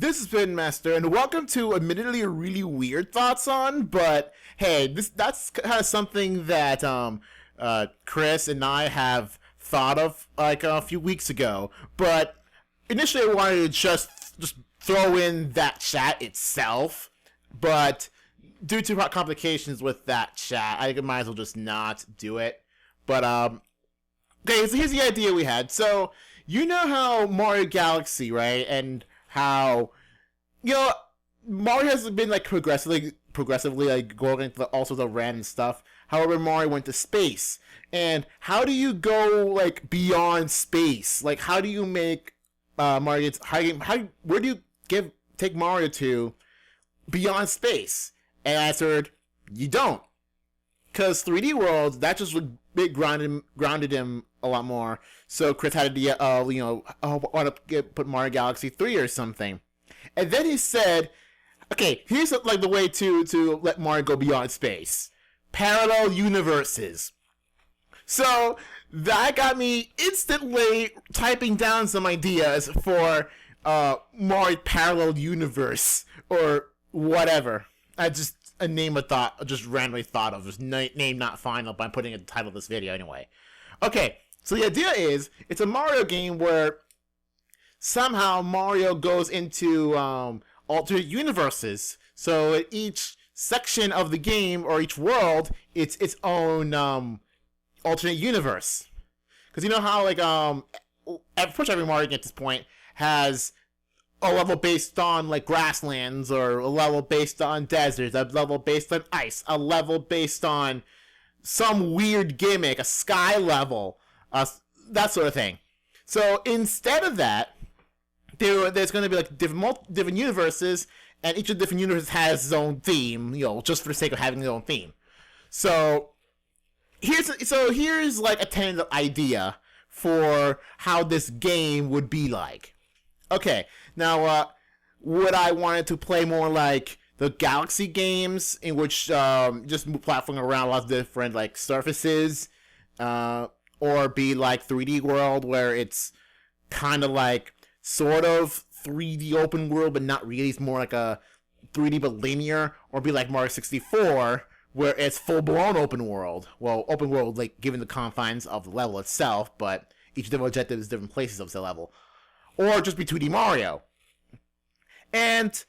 This is Spin Master, and welcome to admittedly really weird thoughts on, but hey, that's kind of something that Chris and I have thought of like a few weeks ago. But initially, I wanted to just throw in that chat itself, but due to complications with that chat, I might as well just not do it. But okay, so here's the idea we had. So you know how Mario Galaxy, right, and how, Mario has been like progressively like going into all sorts of random stuff. However, Mario went to space, and how do you go like beyond space? Like, how do you make Mario? Where do you take Mario to beyond space? And I answered, you don't, because 3D World, that just would grounded him a lot more. So Chris had the I want to put Mario Galaxy 3 or something. And then he said, okay, here's like the way to let Mario go beyond space. Parallel universes. So that got me instantly typing down some ideas for Mario Parallel Universe or whatever. A name just randomly thought of. Just name not final, but I'm putting in the title of this video anyway. Okay, so the idea is, it's a Mario game where somehow Mario goes into alternate universes. So each section of the game, or each world, it's its own alternate universe. Because you know how, like, pretty much every Mario game at this point has a level based on like grasslands, or a level based on deserts, a level based on ice, a level based on some weird gimmick, a sky level, that sort of thing. So instead of that, there's going to be like different universes, and each of the different universes has its own theme, just for the sake of having its own theme. So here's like a tentative idea for how this game would be like. Okay, now, would I want it to play more like the Galaxy games, in which just move platforming around lots of different like surfaces, or be like 3D World, where it's kind of like sort of 3D open world, but not really? It's more like a 3D but linear, or be like Mario 64, where it's full-blown open world. Well, open world, like, given the confines of the level itself, but each different objective is different places of the level. Or just be 2D Mario. And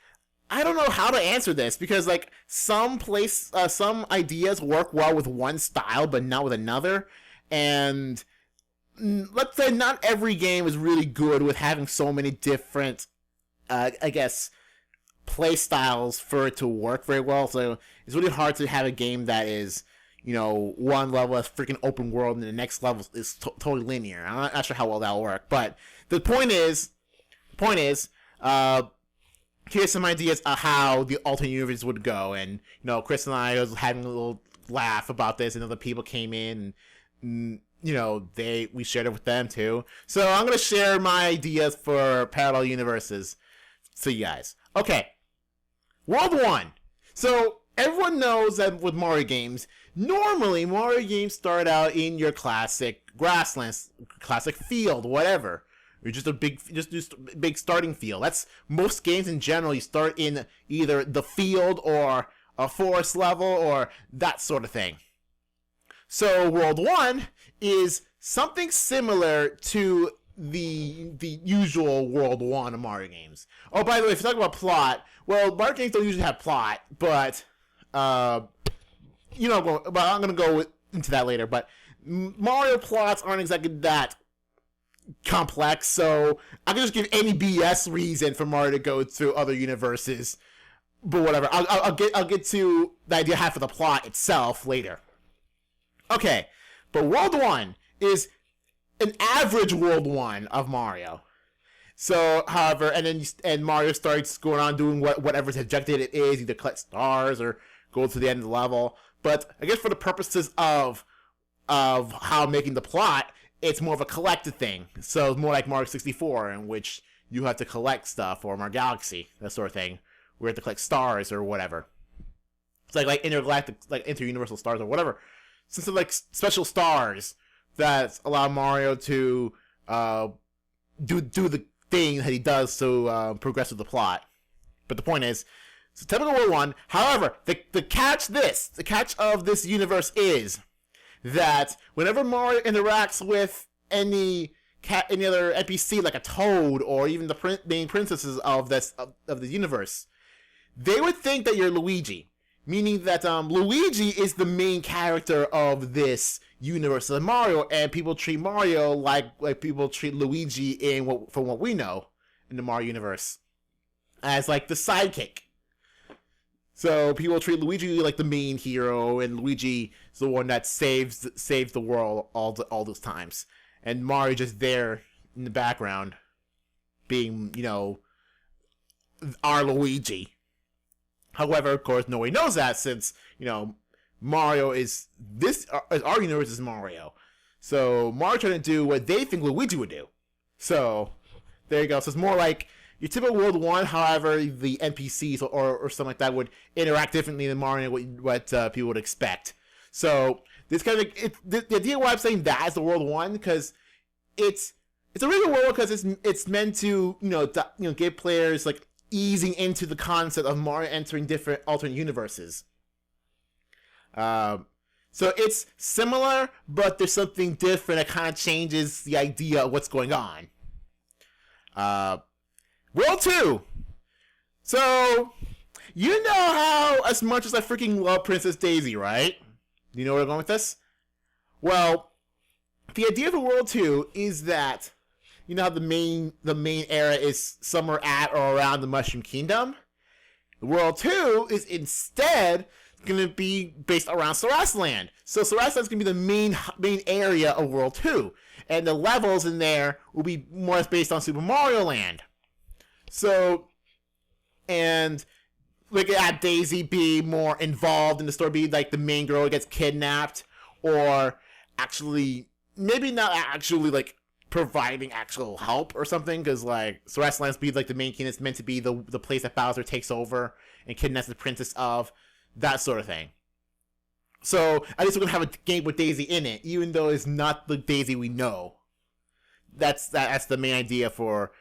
I don't know how to answer this, because like some ideas work well with one style but not with another, and let's say not every game is really good with having so many different play styles for it to work very well. So it's really hard to have a game that is, one level is freaking open world and the next level is totally linear. I'm not sure how well that'll work, but the point is, here's some ideas of how the alternate universe would go. And, Chris and I was having a little laugh about this, and other people came in, and, we shared it with them too. So I'm going to share my ideas for parallel universes to you guys. Okay. World 1. So everyone knows that with Mario games, normally Mario games start out in your classic grasslands, classic field, whatever. Or just a big starting field. That's most games in general. You start in either the field or a forest level or that sort of thing. So World 1 is something similar to the usual World 1 of Mario games. Oh, by the way, if you're talking about plot, well, Mario games don't usually have plot, but but I'm gonna go into that later. But Mario plots aren't exactly that complex, so I can just give any BS reason for Mario to go to other universes. But whatever, I'll get to the idea half of the plot itself later. Okay, but World 1 is an average World 1 of Mario. So, however, and Mario starts going on doing whatever his objective it is, either collect stars or go to the end of the level. But I guess for the purposes of how I'm making the plot, it's more of a collected thing. So it's more like Mario 64, in which you have to collect stuff, or Mario Galaxy, that sort of thing, where you have to collect stars or whatever. It's like intergalactic, like inter-universal stars or whatever. Since they're like special stars that allow Mario to do the thing that he does to progress with the plot. But the point is, it's typical World 1. However, the catch of this universe is that whenever Mario interacts with any other NPC, like a Toad or even the main princesses of the universe, they would think that you're Luigi, meaning that Luigi is the main character of this universe of Mario, and people treat Mario like people treat Luigi from what we know in the Mario universe, as like the sidekick. So people treat Luigi like the main hero, and Luigi is the one that saves the world all those times, and Mario just there in the background, being our Luigi. However, of course, nobody knows that since Mario is our universe is Mario, so Mario trying to do what they think Luigi would do. So there you go. So it's more like your typical World 1, however, the NPCs or something like that would interact differently than Mario, what people would expect. So this kind of the idea why I'm saying that is the World 1, because it's a really good world because it's meant to give players like easing into the concept of Mario entering different alternate universes. So it's similar, but there's something different that kind of changes the idea of what's going on. World 2! So, you know how, as much as I freaking love Princess Daisy, right? You know where I'm going with this? Well, the idea for World 2 is that, you know how the main era is somewhere at or around the Mushroom Kingdom? World 2 is instead going to be based around Sarasa's Land. So Sarasa's Land is going to be the main area of World 2. And the levels in there will be more based on Super Mario Land. So, and we could have Daisy be more involved in the story, be like the main girl who gets kidnapped, or actually, maybe not actually like providing actual help or something, because like Sarasa's Land be like the main king is meant to be the place that Bowser takes over and kidnaps the princess of, that sort of thing. So at least we're gonna have a game with Daisy in it, even though it's not the Daisy we know. That's the main idea for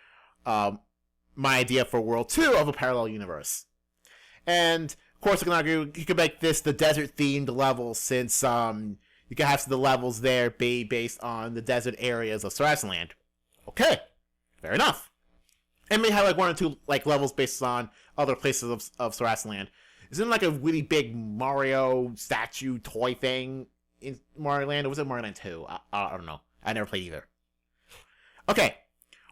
my idea for World 2 of a parallel universe. And of course, I can argue you could make this the desert themed level, since you can have the levels there be based on the desert areas of Sarasa's Land. Okay, fair enough. And may have like one or two like levels based on other places of Sarasa's Land. Isn't like a really big Mario statue toy thing in Mario Land, or was it Mario Land 2? I don't know. I never played either. Okay,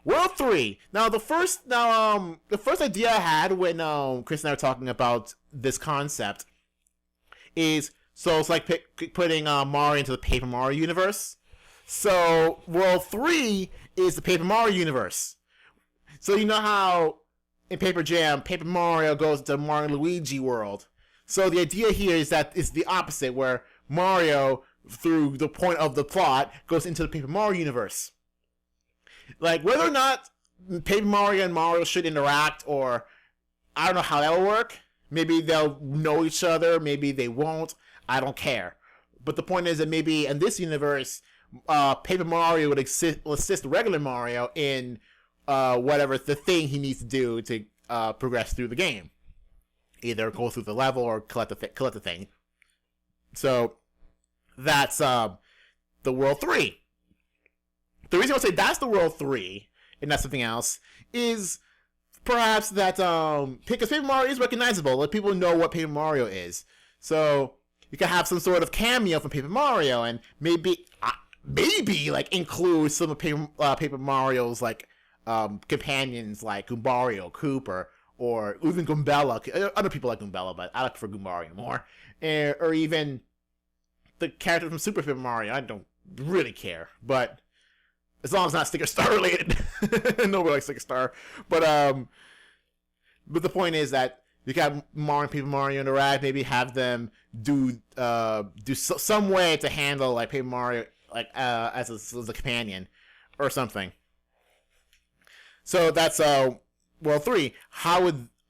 World 3. Now the first idea I had when Chris and I were talking about this concept is, so it's like putting Mario into the Paper Mario universe. So World 3 is the Paper Mario universe. So you know how in Paper Jam, Paper Mario goes to Mario and Luigi world. So the idea here is that it's the opposite, where Mario, through the point of the plot, goes into the Paper Mario universe. Like, whether or not Paper Mario and Mario should interact, or I don't know how that will work. Maybe they'll know each other, maybe they won't. I don't care. But the point is that maybe in this universe, Paper Mario would assist regular Mario in whatever the thing he needs to do to progress through the game. Either go through the level or collect the thing. So that's the World 3. The reason I would say that's the World 3 and not something else is perhaps that because Paper Mario is recognizable, like people know what Paper Mario is. So you can have some sort of cameo from Paper Mario, and maybe like include some of Paper Mario's like companions like Goombario, Cooper, or even Goombella. Other people like Goombella, but I like for Goombario more. Or even the character from Super Paper Mario. I don't really care, but as long as it's not Sticker Star related. Nobody likes Sticker Star. But the point is that you got Mario and Paper Mario interact, maybe have them do some way to handle like Paper Mario like as a companion or something. So that's World 3.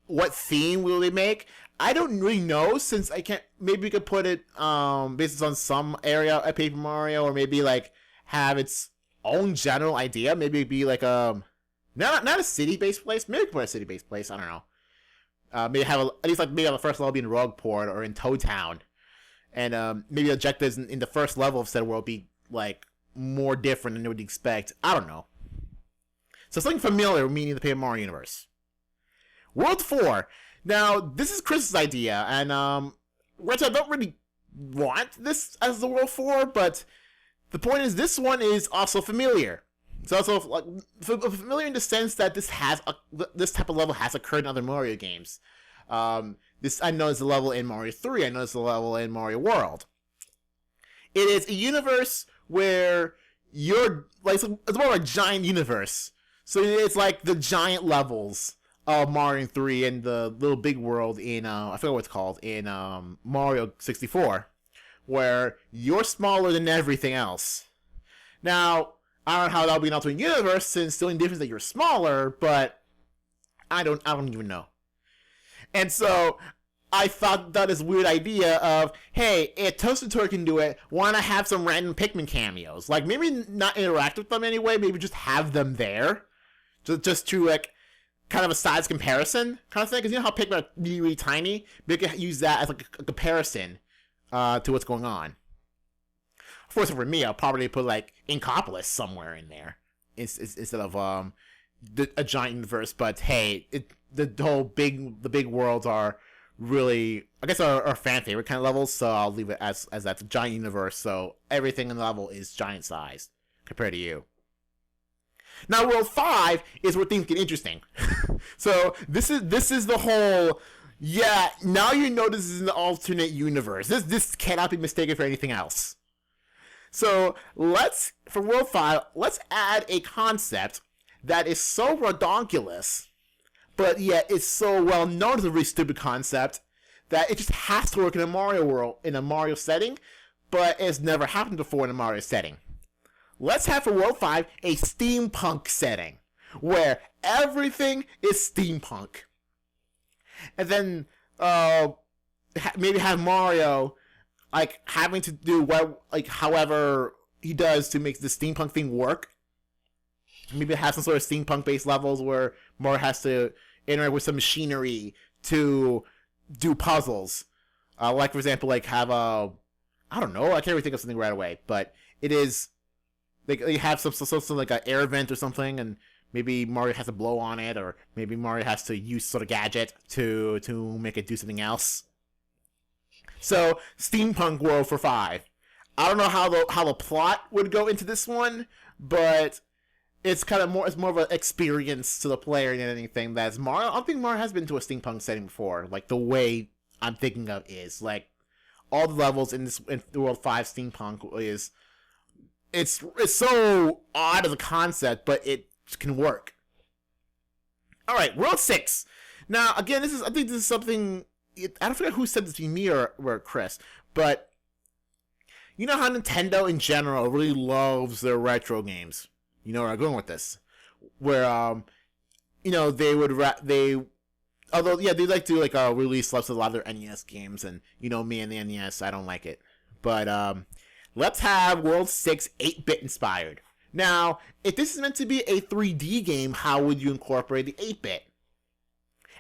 What theme will they make? I don't really know, since I can't. Maybe we could put it based on some area of Paper Mario, or maybe like have its own general idea. Maybe it'd be like Not a city-based place. Maybe put a city-based place. I don't know. Maybe have at least like maybe on the first level be in Rogueport or in Toad Town, and maybe objectives in the first level of said world be like more different than you would expect. I don't know. So something familiar, meaning the Paper Mario universe. World 4. Now this is Chris's idea, and which I don't really want this as the World 4, but the point is this one is also familiar. It's also like familiar in the sense that this type of level has occurred in other Mario games. This I know is a level in Mario 3. I know it's a level in Mario World. It is a universe where you're like it's more like a giant universe. So it's like the giant levels of Mario 3 and the little big world in I forget what it's called in Mario 64, where you're smaller than everything else. Now, I don't know how that'll be an alternate universe, since the only difference is that you're smaller, but I don't even know. And so I thought that this weird idea of, hey, if Toasted Toy can do it, why not have some random Pikmin cameos? Like, maybe not interact with them anyway, maybe just have them there, just to like kind of a size comparison kind of thing. Because you know how Pikmin are really, really tiny, we could use that as like a comparison to what's going on. Of course, for me, I'll probably put like Inkopolis somewhere in there instead of a giant universe. But hey, the big worlds are really, I guess, are fan favorite kind of levels. So I'll leave it as that's a giant universe. So everything in the level is giant sized compared to you. Now, World 5 is where things get interesting. So this is the whole. Yeah, now you know this is an alternate universe. This cannot be mistaken for anything else. So for World 5, let's add a concept that is so redonkulous, but yet it's so well known as a really stupid concept that it just has to work in a Mario world, in a Mario setting, but it's never happened before in a Mario setting. Let's have for World 5 a steampunk setting, where everything is steampunk. And then maybe have Mario like having to do however he does to make the steampunk thing work. Maybe have some sort of steampunk based levels where Mario has to interact with some machinery to do puzzles. Like for example, like have I don't know, I can't really think of something right away, but it is like you have something like an air vent or something, and maybe Mario has to blow on it, or maybe Mario has to use sort of gadget to make it do something else. So, steampunk world for 5. I don't know how the plot would go into this one, but it's more of an experience to the player than anything. That's Mario. I don't think Mario has been to a steampunk setting before. Like the way I'm thinking of is like all the levels in World 5 steampunk is it's so odd as a concept, but it can work. All right, World 6. Now again, I think this is something. I don't forget who said this to me or Chris, but you know how Nintendo in general really loves their retro games. You know where I'm going with this, where they like to like release lots of a lot of their NES games, and you know me and the NES, I don't like it, but let's have World 6 8-bit inspired. Now, if this is meant to be a 3D game, how would you incorporate the 8-bit?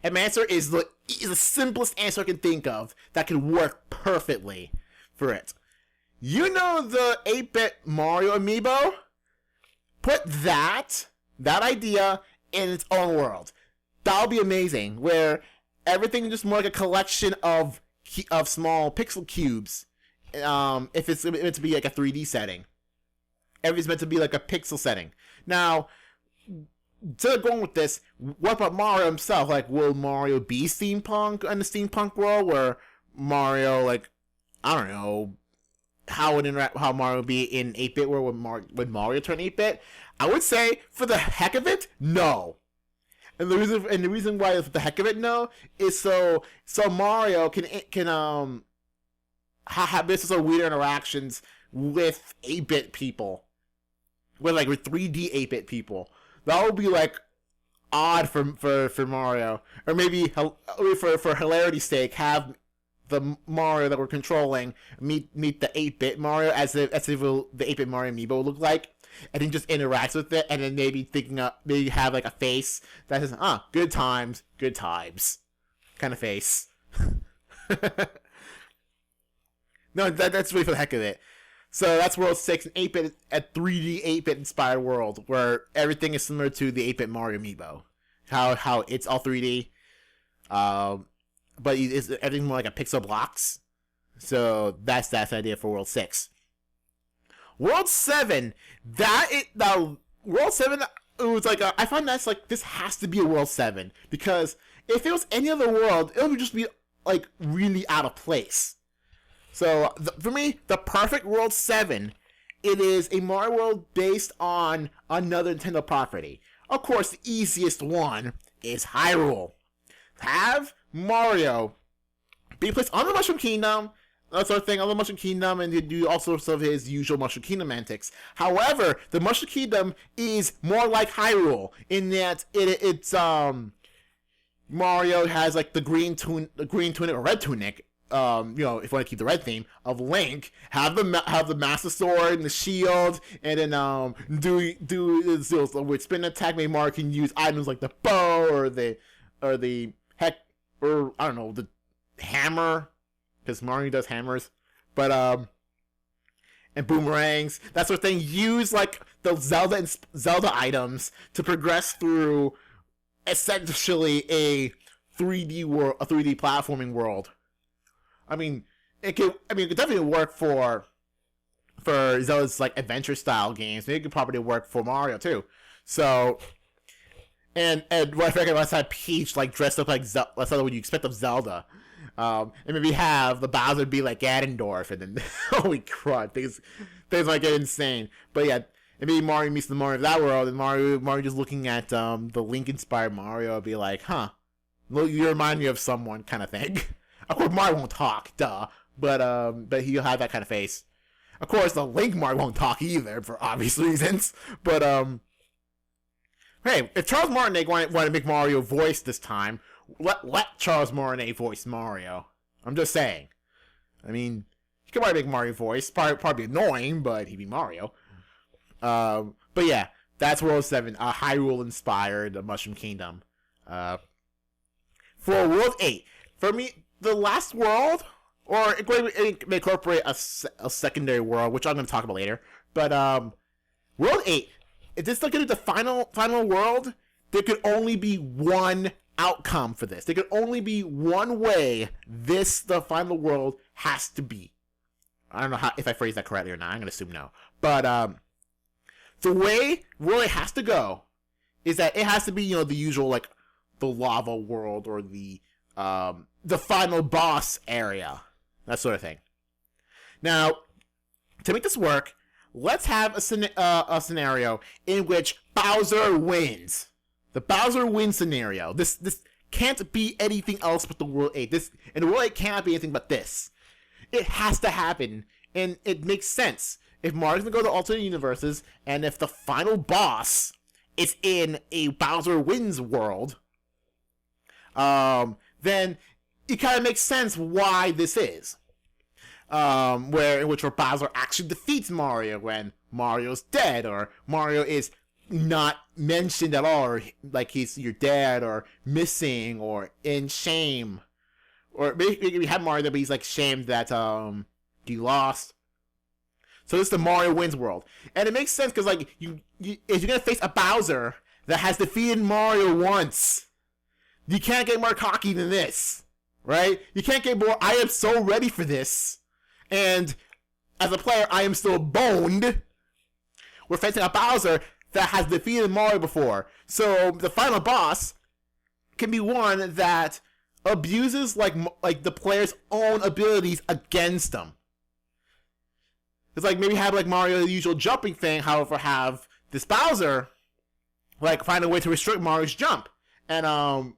And my answer is the simplest answer I can think of that could work perfectly for it. You know the 8-bit Mario amiibo? Put that idea in its own world. That'll be amazing, where everything is just more like a collection of small pixel cubes. If it's meant to be like a 3D setting. Everything's meant to be like a pixel setting. Now, instead of going with this, what about Mario himself? Like, will Mario be steampunk in the steampunk world, where Mario, like, I don't know, how Mario would be in 8-bit world would Mario turn 8-bit? I would say, for the heck of it, no. And the reason why for the heck of it, no, is so Mario can have this sort of weird interactions with 8-bit people, with 3D 8-bit people. That would be like odd for Mario, or maybe for hilarity's sake, have the Mario that we're controlling meet the 8-bit Mario as if the 8-bit Mario amiibo would look like. and he just interacts with it, and then maybe maybe have like a face that says, good times, kind of face. No, that's really for the heck of it. So that's World 6, an 8-bit, a 3D 8-bit inspired world where everything is similar to the 8-bit Mario amiibo. How it's all 3D, but it's everything more like a pixel blocks. So that's the idea for World 6. World 7, World 7, it was like I find that's like this has to be a World 7 because if it was any other world, it would just be like really out of place. So for me, the perfect World 7, it is a Mario World based on another Nintendo property. Of course, the easiest one is Hyrule. Have Mario be placed on the Mushroom Kingdom, that sort of thing, on the Mushroom Kingdom, and do all sorts of his usual Mushroom Kingdom antics. However, the Mushroom Kingdom is more like Hyrule in that it's Mario has like the green tunic or red tunic. If you want to keep the red theme of Link, have the Master Sword and the shield, and then do with spin attack. Maybe Mario can use items like the bow or the hammer, because Mario does hammers, but and boomerangs, that sort of thing. Use like the Zelda items to progress through essentially a 3D world, a 3D platforming world. I mean, it could definitely work for Zelda's like adventure style games. Maybe it could probably work for Mario too. So, and what I figured last time, Peach like dressed up like Zelda. That's not what you expect of Zelda. And maybe have the Bowser be like Ganondorf, and then holy crud, things like get insane. But yeah, and maybe Mario meets the Mario of that world, and Mario just looking at the Link inspired Mario, be like, well, you remind me of someone, kind of thing. Of course, Mario won't talk, duh. But he'll have that kind of face. Of course, the Link Mario won't talk either, for obvious reasons. But hey, if Charles Martinet wanted to make Mario voice this time, let Charles Martinet voice Mario. I'm just saying. I mean, he could probably make Mario voice. Probably annoying, but he'd be Mario. But yeah, that's World 7, a Hyrule inspired Mushroom Kingdom. For World 8, for me, the last world, or it may incorporate a secondary world, which I'm going to talk about later. But World 8, if this is going to be the final world, there could only be one outcome for this. There could only be one way the final world has to be. I don't know if I phrased that correctly or not. I'm going to assume no. But the way World 8 has to go is that it has to be, the usual, like, the lava world or the final boss area, that sort of thing. Now, to make this work, let's have a scenario in which Bowser wins. The Bowser wins scenario. This can't be anything else but the World 8. And the World 8 cannot be anything but this. It has to happen, and it makes sense. If Mario's gonna go to alternate universes, and if the final boss is in a Bowser wins world, then it kind of makes sense why this is. In which Bowser actually defeats Mario when Mario's dead, or Mario is not mentioned at all, or like he's your dad, or missing, or in shame. Or maybe we have Mario there, but he's like shamed that he lost. So this is the Mario wins world. And it makes sense because like if you're gonna face a Bowser that has defeated Mario once, you can't get more cocky than this, right? You can't get more, I am so ready for this. And as a player, I am still boned. We're facing a Bowser that has defeated Mario before. So the final boss can be one that abuses like the player's own abilities against them. It's like maybe have like Mario's usual jumping thing, however have this Bowser like find a way to restrict Mario's jump. And of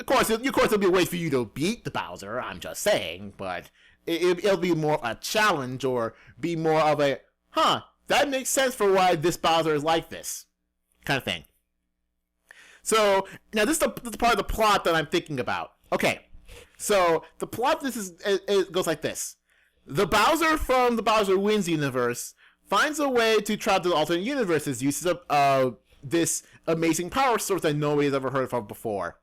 course there'll be a way for you to beat the Bowser, I'm just saying, but it'll be more a challenge, or be more of a, that makes sense for why this Bowser is like this, kind of thing. So, now this is the part of the plot that I'm thinking about. Okay, so the plot it goes like this. The Bowser from the Bowser Wins universe finds a way to travel to the alternate universes, uses this amazing power source that nobody's ever heard of before.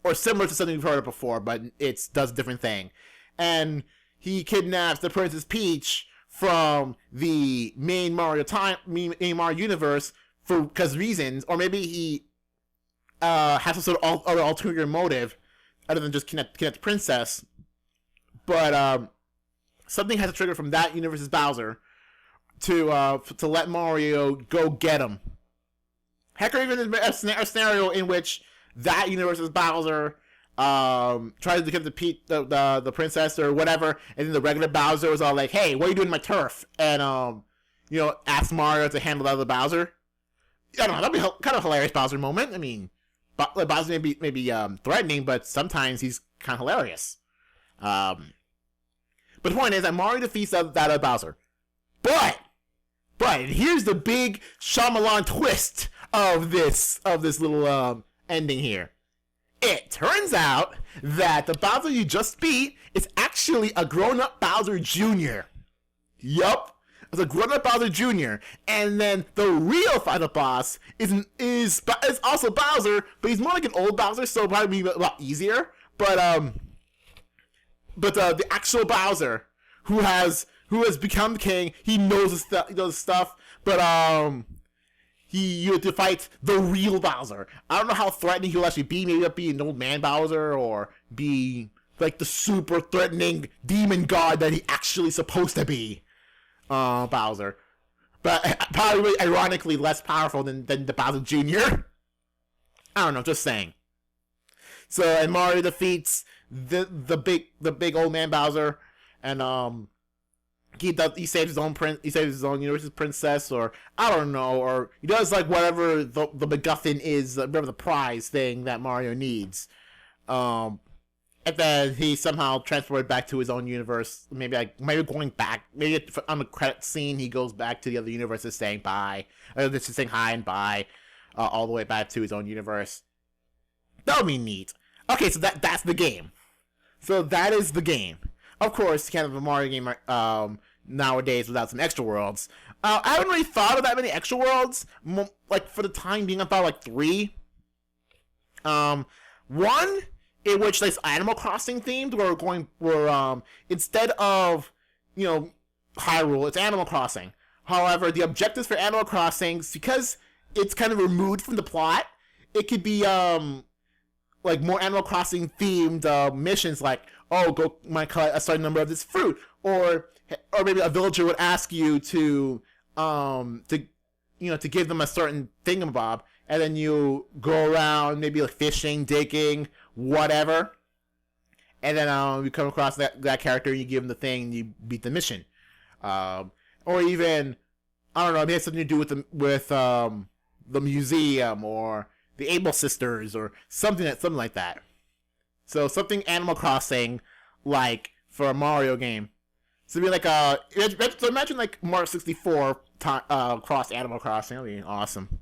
Or similar to something we've heard of before, but it does a different thing. And he kidnaps the Princess Peach from the main Mario universe for because reasons, or maybe he has some sort of other ulterior motive other than just kidnap the princess. But something has to trigger from that universe's Bowser to let Mario go get him. Heck, or even a scenario in which that universe's Bowser tries to get the princess or whatever, and then the regular Bowser was all like, "Hey, what are you doing in my turf?" And asks Mario to handle that other Bowser. I don't know, that'd be kind of a hilarious Bowser moment. I mean, Bowser may be threatening, but sometimes he's kind of hilarious. But the point is that Mario defeats that other Bowser. But here's the big Shyamalan twist of this little ending here. It turns out that the Bowser you just beat is actually a grown-up Bowser Jr. Yup. It's a grown-up Bowser Jr. And then the real final boss is also Bowser, but he's more like an old Bowser, so it'll probably be a lot easier. But the actual Bowser who has become king, he knows the stuff, but you have to fight the real Bowser. I don't know how threatening he'll actually be. Maybe he'll be an old man Bowser, or be like the super threatening demon god that he actually supposed to be. Bowser. But probably ironically less powerful than the Bowser Jr. I don't know, just saying. So, and Mario defeats the big old man Bowser, and he saves his own universe's princess, or I don't know, or he does like whatever the MacGuffin is, whatever the prize thing that Mario needs. And then he somehow transported back to his own universe. Maybe going back. Maybe on the credit scene, he goes back to the other universes saying bye. Just saying hi and bye, all the way back to his own universe. That would be neat. Okay, so that's the game. So that is the game. Of course, you can't have a Mario game nowadays without some extra worlds. I haven't really thought of that many extra worlds. Like for the time being, I thought like 3. One in which it's Animal Crossing themed, where instead of Hyrule, it's Animal Crossing. However, the objectives for Animal Crossing, because it's kind of removed from the plot, it could be like more Animal Crossing themed missions, like go collect a certain number of this fruit, or maybe a villager would ask you to give them a certain thingamabob, and then you go around maybe like fishing, digging, whatever, and then you come across that character, you give him the thing, and you beat the mission, or even I don't know, maybe it has something to do with the museum or the Able Sisters or something like that. So something Animal Crossing like for a Mario game. So it'd be like so imagine like Mario 64 cross Animal Crossing. That'd be awesome.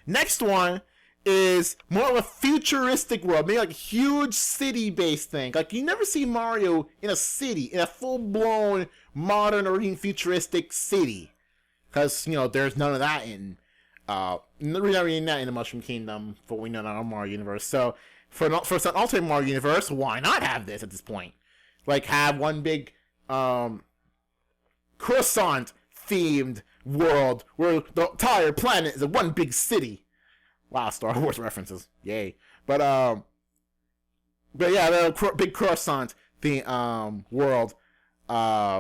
Next one is more of a futuristic world, maybe like a huge city-based thing. Like you never see Mario in a city, in a full-blown modern or even futuristic city, because there's none of that in not really in the Mushroom Kingdom, for what we know in our Mario universe. So for an alternate Mario universe, why not have this at this point? Like have one big croissant themed world where the entire planet is one big city. Wow, Star Wars references, yay! But yeah, the big croissant world,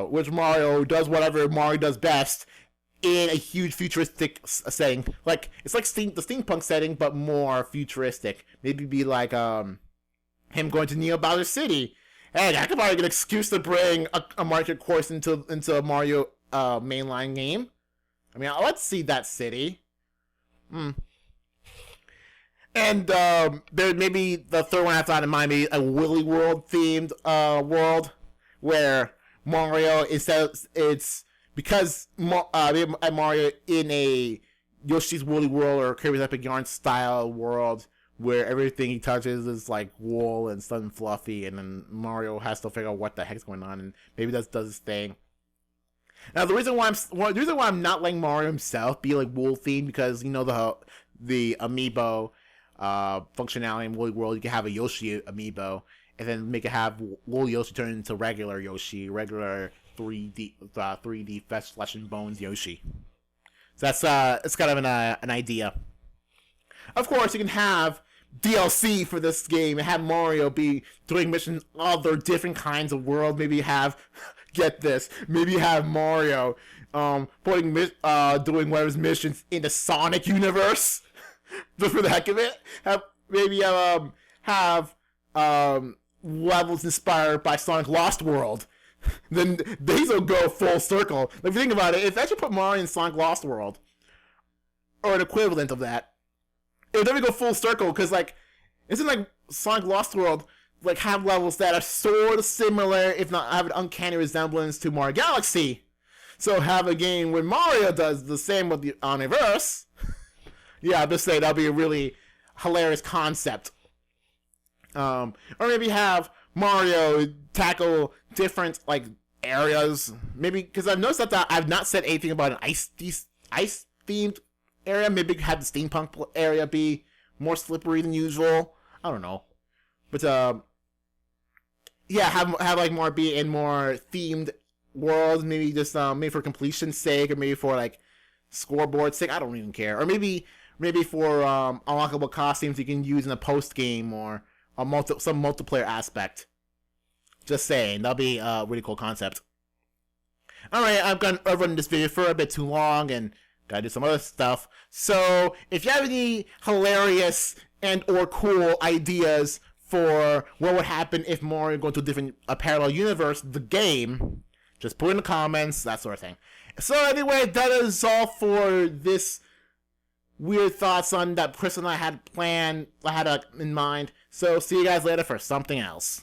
which Mario does whatever Mario does best in a huge futuristic setting. Like it's like the steampunk setting, but more futuristic. Maybe be like him going to Neo Bowser City. Hey, that could probably get an excuse to bring a market course into a Mario mainline game. I mean, let's see that city. And there maybe the third one I thought in mind, maybe a Willy World themed world where Mario it's because Mario in a Yoshi's Woolly World or Kirby's Epic Yarn style world where everything he touches is like wool and stuff and fluffy, and then Mario has to figure out what the heck's going on, and maybe that does his thing. Now the reason why I'm not letting Mario himself be like wool themed, because you know the amiibo functionality in Woolly World, you can have a Yoshi amiibo and then make it have Wool Yoshi turn into regular Yoshi, regular 3D flesh and bones Yoshi. So that's it's kind of an idea. Of course, you can have DLC for this game and have Mario be doing missions other different kinds of world. Maybe have get this. Maybe have Mario doing one of his missions in the Sonic universe. Just for the heck of it. Have levels inspired by Sonic Lost World. Then these will go full circle. Like, if you think about it, if I should put Mario in Sonic Lost World, or an equivalent of that, it would definitely go full circle, because, like, isn't, like, Sonic Lost World, like, have levels that are sort of similar, if not have an uncanny resemblance to Mario Galaxy. So have a game where Mario does the same with the Omniverse. Yeah, I'll just say that'll be a really hilarious concept. Or maybe have Mario tackle different, like, areas. Maybe, because I've noticed that I've not said anything about an ice-themed area. Maybe have the steampunk area be more slippery than usual. I don't know. But, yeah, have like, more be in more themed worlds. Maybe just, maybe for completion's sake, or maybe for, like, scoreboard's sake. I don't even care. Or maybe for unlockable costumes you can use in a post game, or some multiplayer aspect. Just saying, that'll be a really cool concept. Alright, I've run this video for a bit too long and gotta do some other stuff. So if you have any hilarious and or cool ideas for what would happen if Mario go to a different parallel universe, the game, just put in the comments, that sort of thing. So anyway, that is all for this weird thoughts on that Chris and I had in mind. So see you guys later for something else.